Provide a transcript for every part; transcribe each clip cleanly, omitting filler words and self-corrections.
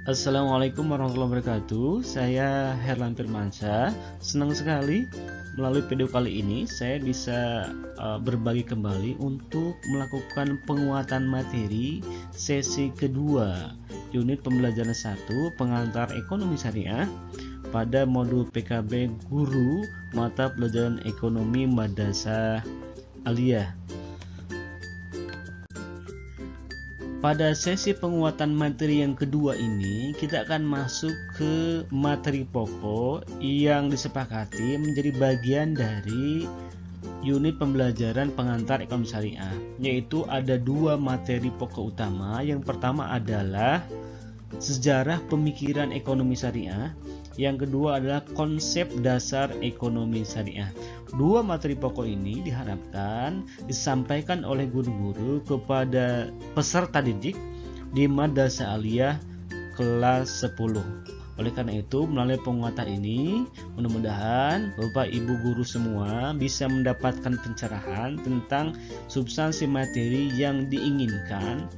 Assalamualaikum warahmatullahi wabarakatuh. Saya Herlan Firmansyah. Senang sekali melalui video kali ini saya bisa berbagi kembali untuk melakukan penguatan materi sesi kedua unit pembelajaran 1 pengantar ekonomi syariah pada modul PKB guru mata pelajaran ekonomi Madrasah Aliyah. Pada sesi penguatan materi yang kedua ini, kita akan masuk ke materi pokok yang disepakati menjadi bagian dari unit pembelajaran pengantar ekonomi syariah, yaitu ada dua materi pokok utama. Yang pertama adalah sejarah pemikiran ekonomi syariah, yang kedua adalah konsep dasar ekonomi syariah. Dua materi pokok ini diharapkan disampaikan oleh guru-guru kepada peserta didik di Madrasah Aliyah kelas 10. Oleh karena itu, melalui penguatan ini, mudah-mudahan Bapak Ibu guru semua bisa mendapatkan pencerahan tentang substansi materi yang diinginkan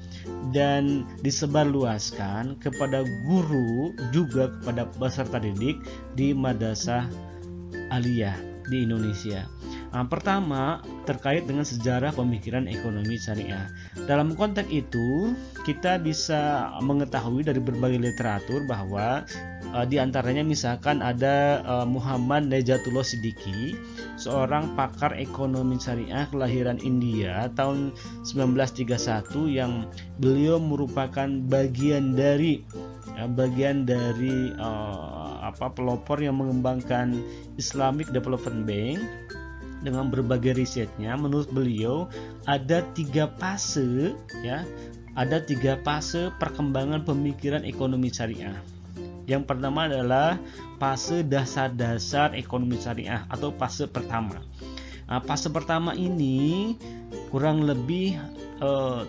dan disebarluaskan kepada guru juga kepada peserta didik di Madrasah Aliyah di Indonesia. Pertama, terkait dengan sejarah pemikiran ekonomi syariah. Dalam konteks itu, kita bisa mengetahui dari berbagai literatur bahwa di antaranya misalkan ada Muhammad Najatullah Siddiqui, seorang pakar ekonomi syariah kelahiran India tahun 1931, yang beliau merupakan bagian dari pelopor yang mengembangkan Islamic Development Bank. Dengan berbagai risetnya, menurut beliau ada tiga fase perkembangan pemikiran ekonomi syariah. Yang pertama adalah fase dasar-dasar ekonomi syariah atau fase pertama. Fase pertama ini kurang lebih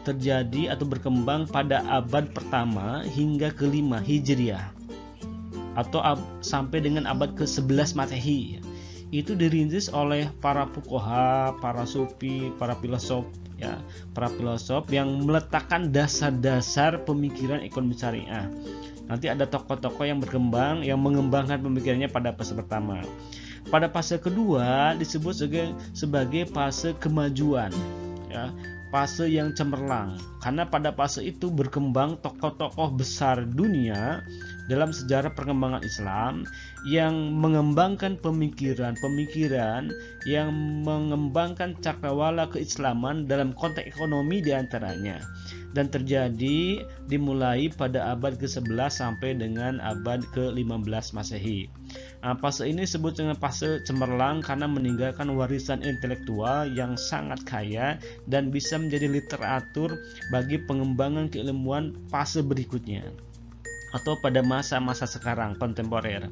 terjadi atau berkembang pada abad pertama hingga ke-5 Hijriah atau sampai dengan abad ke-11 Masehi. Itu dirintis oleh para fuqaha, para sufi, para filosof yang meletakkan dasar-dasar pemikiran ekonomi syariah. Nanti ada tokoh-tokoh yang berkembang yang mengembangkan pemikirannya pada fase pertama. Pada fase kedua disebut sebagai fase kemajuan, fase yang cemerlang, karena pada fase itu berkembang tokoh-tokoh besar dunia dalam sejarah perkembangan Islam yang mengembangkan pemikiran yang mengembangkan cakrawala keislaman dalam konteks ekonomi diantaranya, dan terjadi dimulai pada abad ke-11 sampai dengan abad ke-15 Masehi. Fase ini disebut dengan fase cemerlang karena meninggalkan warisan intelektual yang sangat kaya dan bisa menjadi literatur bagi pengembangan keilmuan fase berikutnya atau pada masa-masa sekarang kontemporer.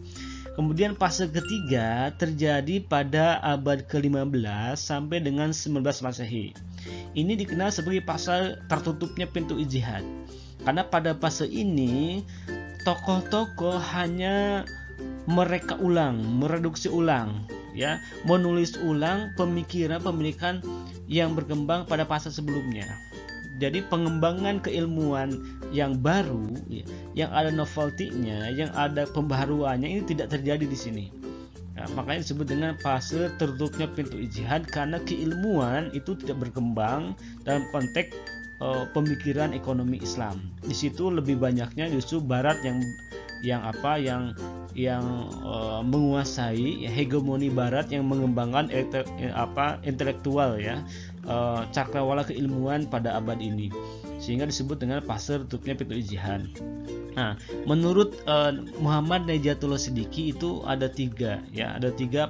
Kemudian fase ketiga terjadi pada abad ke-15 sampai dengan 19 Masehi. Ini dikenal sebagai fase tertutupnya pintu ijtihad, karena pada fase ini tokoh-tokoh hanya mereka ulang, mereduksi ulang, menulis ulang pemikiran yang berkembang pada fase sebelumnya. Jadi pengembangan keilmuan yang baru, yang ada novelty-nya, yang ada pembaharuannya, ini tidak terjadi di sini. Makanya disebut dengan fase tertutupnya pintu ijtihad, karena keilmuan itu tidak berkembang dalam konteks pemikiran ekonomi Islam. Di situ lebih banyaknya justru Barat yang menguasai, hegemoni Barat yang mengembangkan intelektual, cakrawala keilmuan pada abad ini, sehingga disebut dengan fase tutupnya pintu ijtihad. Menurut Muhammad Najatullah Siddiqui itu ada tiga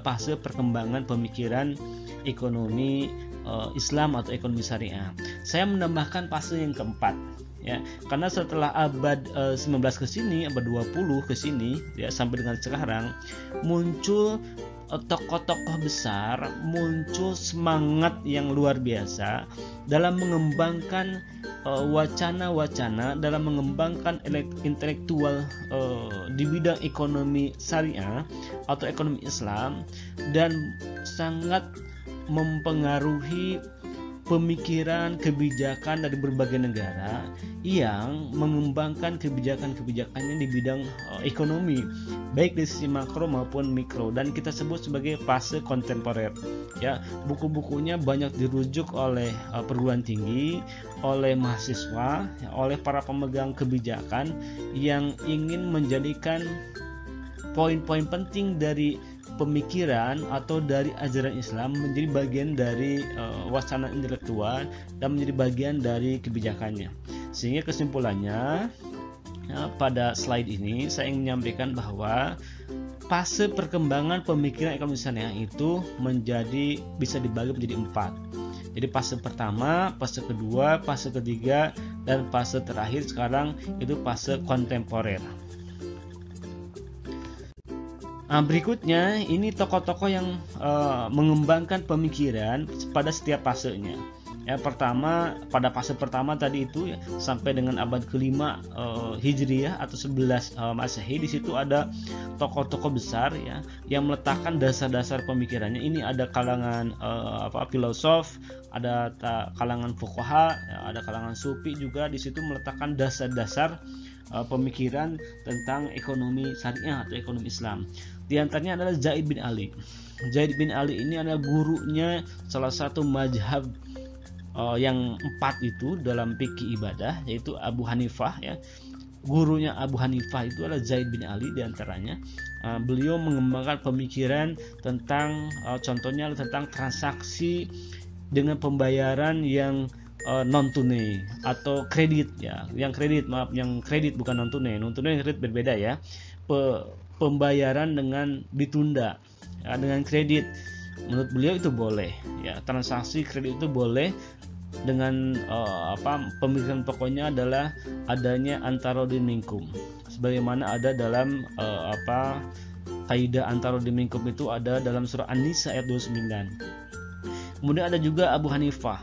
fase perkembangan pemikiran ekonomi Islam atau ekonomi syariah. Saya menambahkan fase yang keempat, karena setelah abad 19 ke sini, abad 20 ke sini, sampai dengan sekarang, muncul tokoh-tokoh besar, muncul semangat yang luar biasa dalam mengembangkan wacana-wacana, dalam mengembangkan intelektual di bidang ekonomi syariah atau ekonomi Islam, dan sangat mempengaruhi pemikiran kebijakan dari berbagai negara yang mengembangkan kebijakan-kebijakannya di bidang ekonomi, baik dari sisi makro maupun mikro, dan kita sebut sebagai fase kontemporer. Ya, buku-bukunya banyak dirujuk oleh perguruan tinggi, oleh mahasiswa, ya, oleh para pemegang kebijakan yang ingin menjadikan poin-poin penting dari pemikiran atau dari ajaran Islam menjadi bagian dari wacana intelektual dan menjadi bagian dari kebijakannya. Sehingga kesimpulannya, ya, pada slide ini saya ingin menyampaikan bahwa fase perkembangan pemikiran ekonomi syariah itu bisa dibagi menjadi 4. Jadi fase pertama, fase kedua, fase ketiga, dan fase terakhir sekarang itu fase kontemporer. Berikutnya ini tokoh-tokoh yang mengembangkan pemikiran pada setiap fasenya. Ya, pertama, pada fase pertama tadi itu ya, sampai dengan abad ke-5 Hijriyah atau 11 Masehi, di situ ada tokoh-tokoh besar ya yang meletakkan dasar-dasar pemikirannya. Ini ada kalangan filosof, ada kalangan fuqaha, ya, ada kalangan sufi juga di situ meletakkan dasar-dasar pemikiran tentang ekonomi syariah atau ekonomi Islam. Di antaranya adalah Zaid bin Ali. Zaid bin Ali ini adalah gurunya salah satu mazhab yang 4 itu dalam fikih ibadah, yaitu Abu Hanifah ya. Gurunya Abu Hanifah itu adalah Zaid bin Ali di antaranya. Beliau mengembangkan pemikiran tentang contohnya tentang transaksi dengan pembayaran yang non tunai atau kredit ya, yang kredit bukan non tunai. Non tunai dan kredit berbeda ya. Pembayaran dengan ditunda ya, dengan kredit, menurut beliau itu boleh ya, transaksi kredit itu boleh dengan pemikiran pokoknya adalah adanya antarodin minkum, sebagaimana ada dalam kaidah antarodin minkum itu ada dalam surah An-Nisa ayat 29. Kemudian ada juga Abu Hanifah.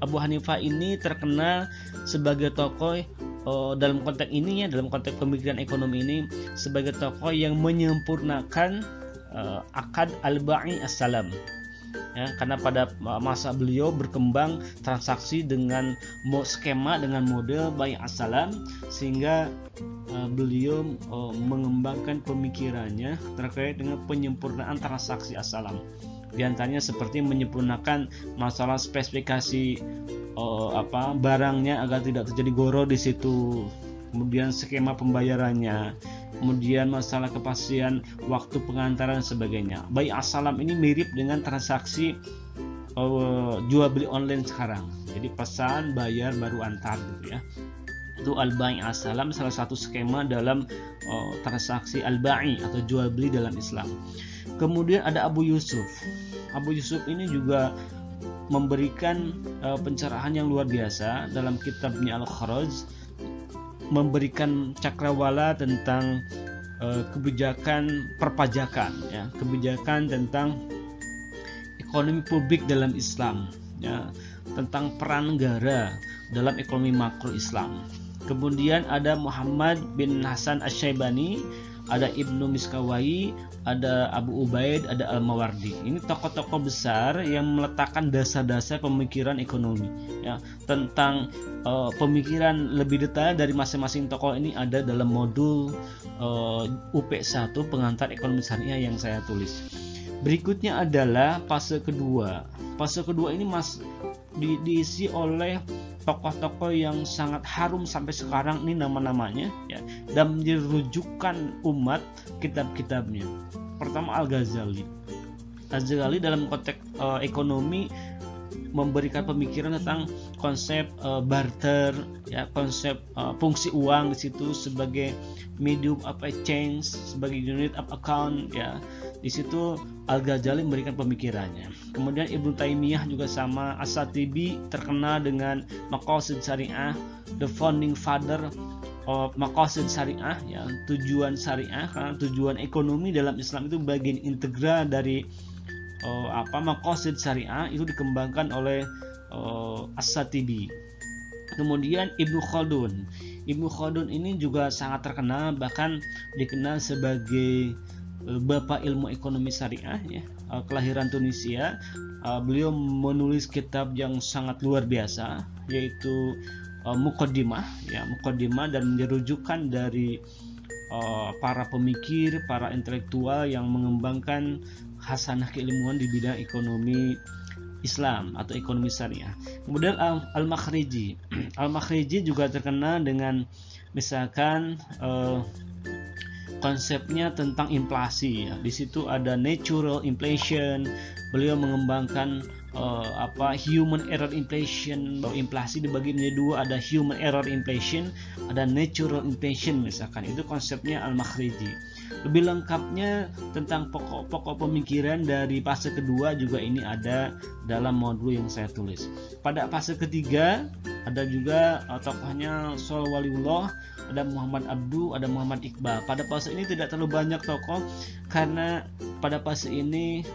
Abu Hanifah ini terkenal sebagai tokoh dalam konteks ini ya, dalam konteks pemikiran ekonomi ini sebagai tokoh yang menyempurnakan akad al-ba'i as-salam. Ya, karena pada masa beliau berkembang transaksi dengan skema dengan model bai as-salam, sehingga beliau mengembangkan pemikirannya terkait dengan penyempurnaan transaksi as-salam. Di antaranya seperti menyempurnakan masalah spesifikasi barangnya agar tidak terjadi goro di situ, kemudian skema pembayarannya, kemudian masalah kepastian waktu pengantaran dan sebagainya. Bai as-salam ini mirip dengan transaksi jual beli online sekarang. Jadi pesan, bayar, baru antar gitu ya. Itu al-bai as-salam, salah satu skema dalam transaksi al-bai atau jual beli dalam Islam. Kemudian ada Abu Yusuf. Abu Yusuf ini juga memberikan pencerahan yang luar biasa dalam kitabnya Al-Kharaj, memberikan cakrawala tentang kebijakan perpajakan ya, kebijakan tentang ekonomi publik dalam Islam ya, tentang peran negara dalam ekonomi makro Islam. Kemudian ada Muhammad bin Hasan Asy-Syaibani, ada Ibnu Miskawai, ada Abu Ubaid, ada Al-Mawardi. Ini tokoh-tokoh besar yang meletakkan dasar-dasar pemikiran ekonomi ya, tentang pemikiran lebih detail dari masing-masing tokoh ini ada dalam modul UP1 pengantar ekonomi syariah yang saya tulis. Berikutnya adalah fase kedua. Fase kedua ini diisi oleh tokoh-tokoh yang sangat harum sampai sekarang ini nama-namanya ya, dan menjadi rujukan umat kitab-kitabnya. Pertama Al-Ghazali. Al-Ghazali dalam konteks ekonomi memberikan pemikiran tentang konsep barter ya, konsep fungsi uang di situ sebagai medium of exchange, sebagai unit of account ya. Di situ Al-Ghazali memberikan pemikirannya. Kemudian Ibnu Taimiyah juga sama. As-Satibi terkenal dengan Maqasid Syariah, the founding father of Maqasid Syariah ya, tujuan syariah, karena tujuan ekonomi dalam Islam itu bagian integral dari Maqasid Syariah itu dikembangkan oleh As-Satibi. Kemudian Ibnu Khaldun. Ibnu Khaldun ini juga sangat terkenal, bahkan dikenal sebagai bapak ilmu ekonomi syariah ya, kelahiran Tunisia. Beliau menulis kitab yang sangat luar biasa, yaitu Muqaddimah ya, Muqaddimah, dan menjadi rujukan dari para pemikir, para intelektual yang mengembangkan hasanah keilmuan di bidang ekonomi Islam atau ekonomi syariah. Kemudian Al-Makhriji. Al-Makhriji juga terkenal dengan misalkan konsepnya tentang inflasi ya. Di situ ada natural inflation. Beliau mengembangkan human error inflation, bahwa inflasi dibagi menjadi dua, ada human error inflation, ada natural inflation misalkan. Itu konsepnya Al-Makhriji. Lebih lengkapnya tentang pokok-pokok pemikiran dari fase kedua juga ini ada dalam modul yang saya tulis. Pada fase ketiga ada juga tokohnya Sol Waliullah, ada Muhammad Abdu, ada Muhammad Iqbal. Pada fase ini tidak terlalu banyak tokoh karena pada fase ini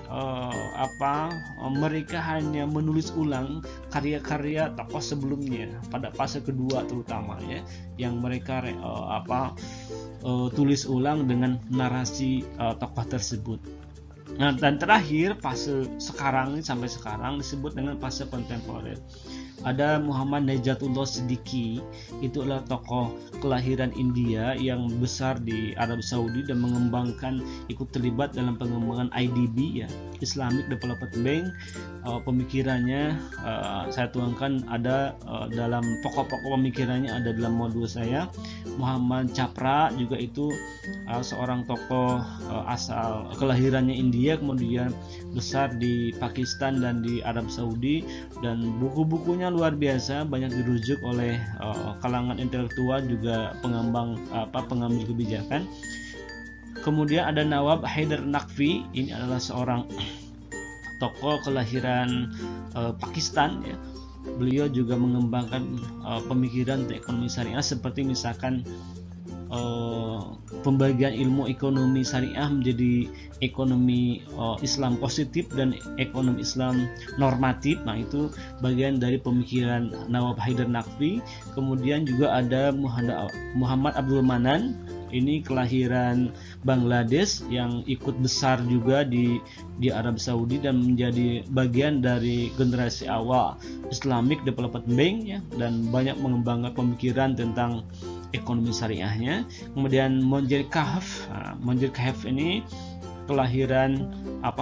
mereka hanya menulis ulang karya-karya tokoh sebelumnya pada fase kedua terutama ya, yang mereka tulis ulang dengan narasi tokoh tersebut. Nah, dan terakhir fase sekarang sampai sekarang disebut dengan fase kontemporer. Ada Muhammad Najatullah Siddiqui, itu adalah tokoh kelahiran India yang besar di Arab Saudi dan mengembangkan, ikut terlibat dalam pengembangan IDB ya, Islamic Development Bank. Pemikirannya saya tuangkan ada dalam pokok-pokok pemikirannya ada dalam modul saya. Muhammad Chapra juga itu seorang tokoh asal kelahirannya India, kemudian besar di Pakistan dan di Arab Saudi, dan buku-bukunya luar biasa, banyak dirujuk oleh kalangan intelektual juga pengambil kebijakan. Kemudian ada Nawab Haidar Naqvi, ini adalah seorang tokoh kelahiran Pakistan ya. Beliau juga mengembangkan pemikiran ekonomi syariah seperti misalkan pembagian ilmu ekonomi syariah menjadi ekonomi Islam positif dan ekonomi Islam normatif. Nah, itu bagian dari pemikiran Nawab Haidar Naqvi. Kemudian juga ada Muhammad Abdul Manan, ini kelahiran Bangladesh yang ikut besar juga di Arab Saudi dan menjadi bagian dari generasi awal Islamic Development Bank ya, dan banyak mengembangkan pemikiran tentang ekonomi syariahnya. Kemudian Monjir Kahf, Monjir Kahf ini kelahiran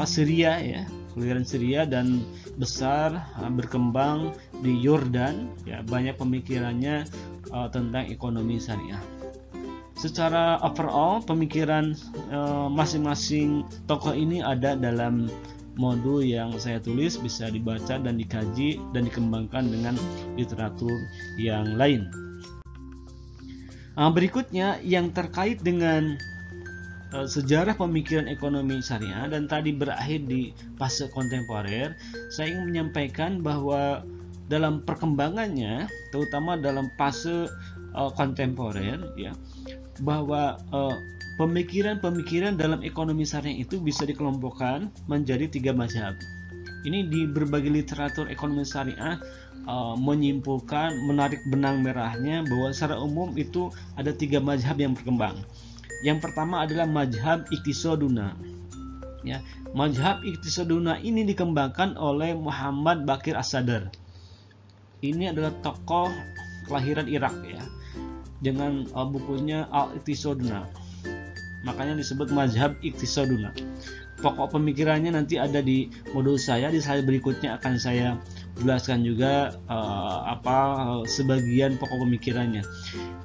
Syria ya, kelahiran Syria dan besar berkembang di Yordan ya, banyak pemikirannya tentang ekonomi syariah. Secara overall pemikiran masing-masing tokoh ini ada dalam modul yang saya tulis, bisa dibaca dan dikaji dan dikembangkan dengan literatur yang lain. Berikutnya yang terkait dengan sejarah pemikiran ekonomi syariah dan tadi berakhir di fase kontemporer, saya ingin menyampaikan bahwa dalam perkembangannya, terutama dalam fase kontemporer ya, bahwa pemikiran-pemikiran dalam ekonomi syariah itu bisa dikelompokkan menjadi 3 mazhab. Ini di berbagai literatur ekonomi syariah menyimpulkan, menarik benang merahnya bahwa secara umum itu ada 3 mazhab yang berkembang. Yang pertama adalah mazhab Iqtisaduna. Ya, mazhab Iqtisaduna ini dikembangkan oleh Muhammad Baqir As-Sadr. Ini adalah tokoh kelahiran Irak ya, dengan bukunya Al-Iqtisaduna. Makanya disebut mazhab Iqtisaduna. Pokok pemikirannya nanti ada di modul saya. Di slide berikutnya akan saya jelaskan juga sebagian pokok pemikirannya.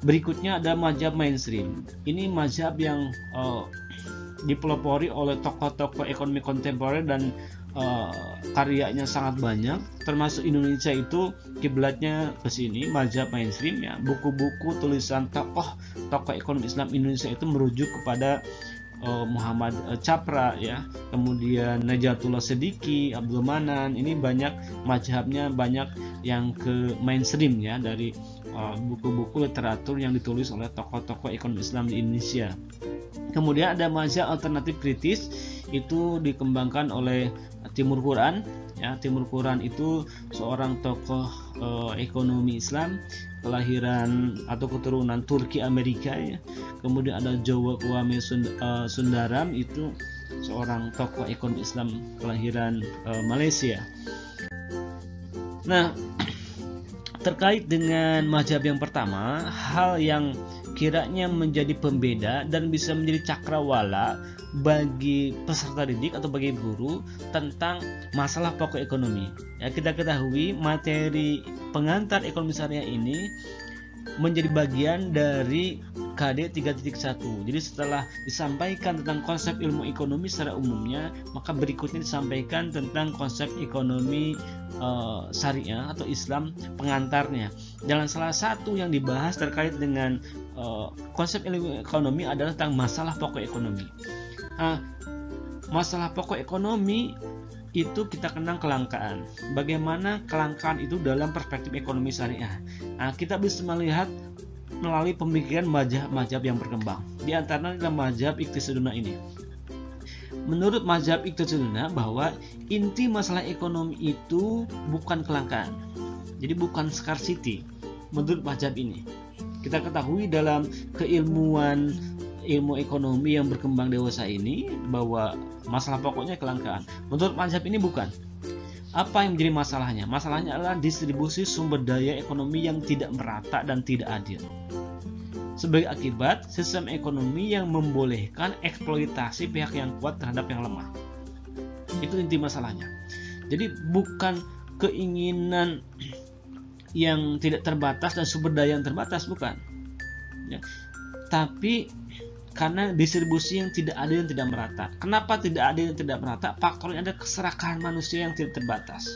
Berikutnya ada mazhab mainstream. Ini mazhab yang dipelopori oleh tokoh-tokoh ekonomi kontemporer dan karyanya sangat banyak, termasuk Indonesia itu kiblatnya ke sini, mazhab mainstream ya. Buku-buku tulisan tokoh ekonomi Islam Indonesia itu merujuk kepada Muhammad Chapra ya, kemudian Najatullah Siddiqui, Abdul Manan. Ini banyak mazhabnya, banyak yang ke mainstream ya, dari buku-buku literatur yang ditulis oleh tokoh-tokoh ekonomi Islam di Indonesia. Kemudian ada mazhab alternatif kritis, itu dikembangkan oleh Timur Quran. Ya, Timur Quran itu seorang tokoh ekonomi Islam kelahiran atau keturunan Turki Amerika ya. Kemudian ada Jawa Kwame Sundaram, itu seorang tokoh ekonomi Islam kelahiran Malaysia. Nah, terkait dengan mazhab yang pertama, hal yang kiranya menjadi pembeda dan bisa menjadi cakrawala bagi peserta didik atau bagi guru tentang masalah pokok ekonomi. Ya, kita ketahui materi pengantar ekonomi syariah ini menjadi bagian dari KD 3.1. Jadi setelah disampaikan tentang konsep ilmu ekonomi secara umumnya, maka berikutnya disampaikan tentang konsep ekonomi syariah atau Islam pengantarnya. Dan salah satu yang dibahas terkait dengan konsep ilmu ekonomi adalah tentang masalah pokok ekonomi. Masalah pokok ekonomi itu kita kenal kelangkaan. Bagaimana kelangkaan itu dalam perspektif ekonomi syariah? Kita bisa melihat melalui pemikiran mazhab yang berkembang. Di antaranya adalah mazhab Iqtisaduna ini. Menurut mazhab Iqtisaduna bahwa inti masalah ekonomi itu bukan kelangkaan. Jadi bukan scarcity. Menurut mazhab ini, kita ketahui dalam keilmuan ilmu ekonomi yang berkembang dewasa ini bahwa masalah pokoknya kelangkaan. Menurut mazhab ini bukan. Apa yang menjadi masalahnya? Masalahnya adalah distribusi sumber daya ekonomi yang tidak merata dan tidak adil. Sebagai akibat, sistem ekonomi yang membolehkan eksploitasi pihak yang kuat terhadap yang lemah. Itu inti masalahnya. Jadi bukan keinginan yang tidak terbatas dan sumber daya yang terbatas, bukan. Ya. Tapi karena distribusi yang tidak adil dan tidak merata. Kenapa tidak adil dan tidak merata? Faktornya ada keserakahan manusia yang tidak terbatas.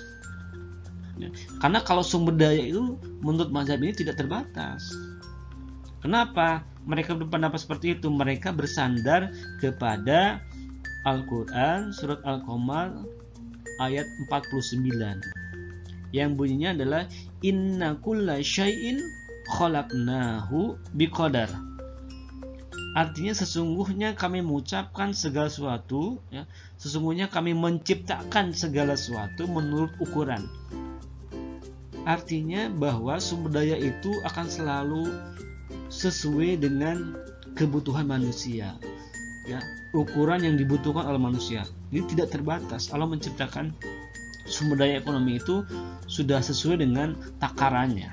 Ya. Karena kalau sumber daya itu menurut mazhab ini tidak terbatas. Kenapa mereka berpendapat seperti itu? Mereka bersandar kepada Al-Quran surat Al-Qamar ayat 49 yang bunyinya adalah inna kulla syai'in khalaqnahu biqadar. Artinya sesungguhnya kami mengucapkan segala sesuatu, ya, sesungguhnya kami menciptakan segala sesuatu menurut ukuran. Artinya bahwa sumber daya itu akan selalu sesuai dengan kebutuhan manusia, ya, ukuran yang dibutuhkan oleh manusia. Ini tidak terbatas. Allah menciptakan sumber daya ekonomi itu sudah sesuai dengan takarannya.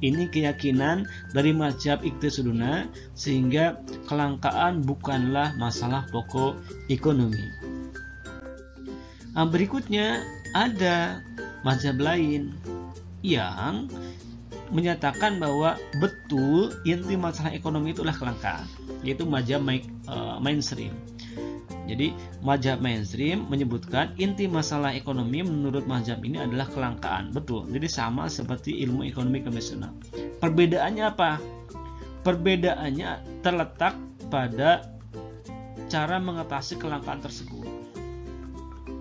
Ini keyakinan dari mazhab Iqtisaduna, sehingga kelangkaan bukanlah masalah pokok ekonomi. Berikutnya ada mazhab lain yang menyatakan bahwa betul inti masalah ekonomi itulah kelangkaan, yaitu mazhab mainstream. Jadi mazhab mainstream menyebutkan inti masalah ekonomi menurut mazhab ini adalah kelangkaan. Betul. Jadi sama seperti ilmu ekonomi konvensional. Perbedaannya apa? Perbedaannya terletak pada cara mengatasi kelangkaan tersebut.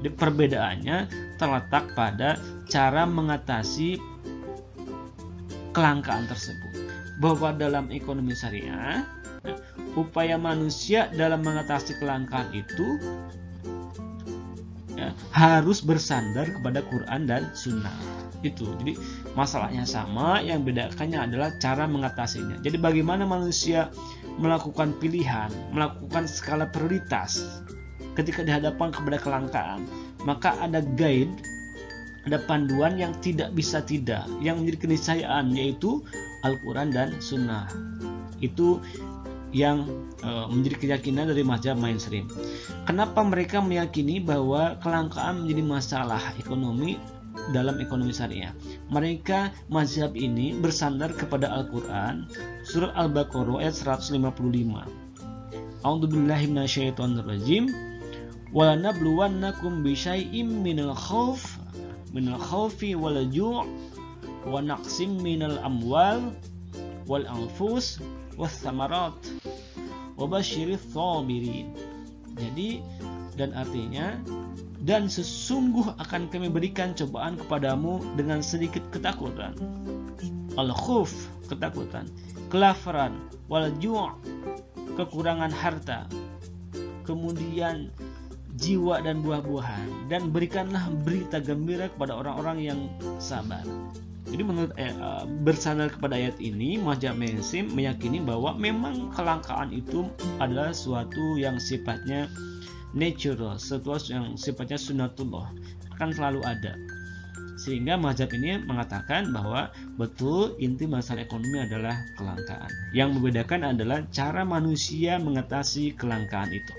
Jadi perbedaannya terletak pada cara mengatasi kelangkaan tersebut. Bahwa dalam ekonomi syariah, upaya manusia dalam mengatasi kelangkaan itu harus bersandar kepada Quran dan Sunnah. Itu. Jadi masalahnya sama, yang bedakannya adalah cara mengatasinya. Jadi bagaimana manusia melakukan pilihan, melakukan skala prioritas ketika dihadapkan kepada kelangkaan, maka ada guide, ada panduan yang tidak bisa tidak, yang menjadi keniscayaan, yaitu Al-Quran dan Sunnah. Itu yang menjadi keyakinan dari mazhab mainstream. Kenapa mereka meyakini bahwa kelangkaan menjadi masalah ekonomi dalam ekonomi syariah? Mereka mazhab ini bersandar kepada Al-Quran surat Al-Baqarah ayat 155. A'udzubillahi minasyaitonirrajim. Wa lanabluwannakum bisyai'im minal khawfi wal ju' wa naqsim minal amwal wal anfus was samarat wa basyirits sabirin. Jadi, dan artinya, dan sesungguh akan kami berikan cobaan kepadamu dengan sedikit ketakutan. Al-khuf, ketakutan, kelaparan, wal ju', kekurangan harta, kemudian jiwa dan buah-buahan, dan berikanlah berita gembira kepada orang-orang yang sabar. Jadi menurut bersandar kepada ayat ini, mazhab mainstream meyakini bahwa memang kelangkaan itu adalah suatu yang sifatnya natural, sesuatu yang sifatnya sunatullah, akan selalu ada. Sehingga mazhab ini mengatakan bahwa betul inti masalah ekonomi adalah kelangkaan. Yang membedakan adalah cara manusia mengatasi kelangkaan itu.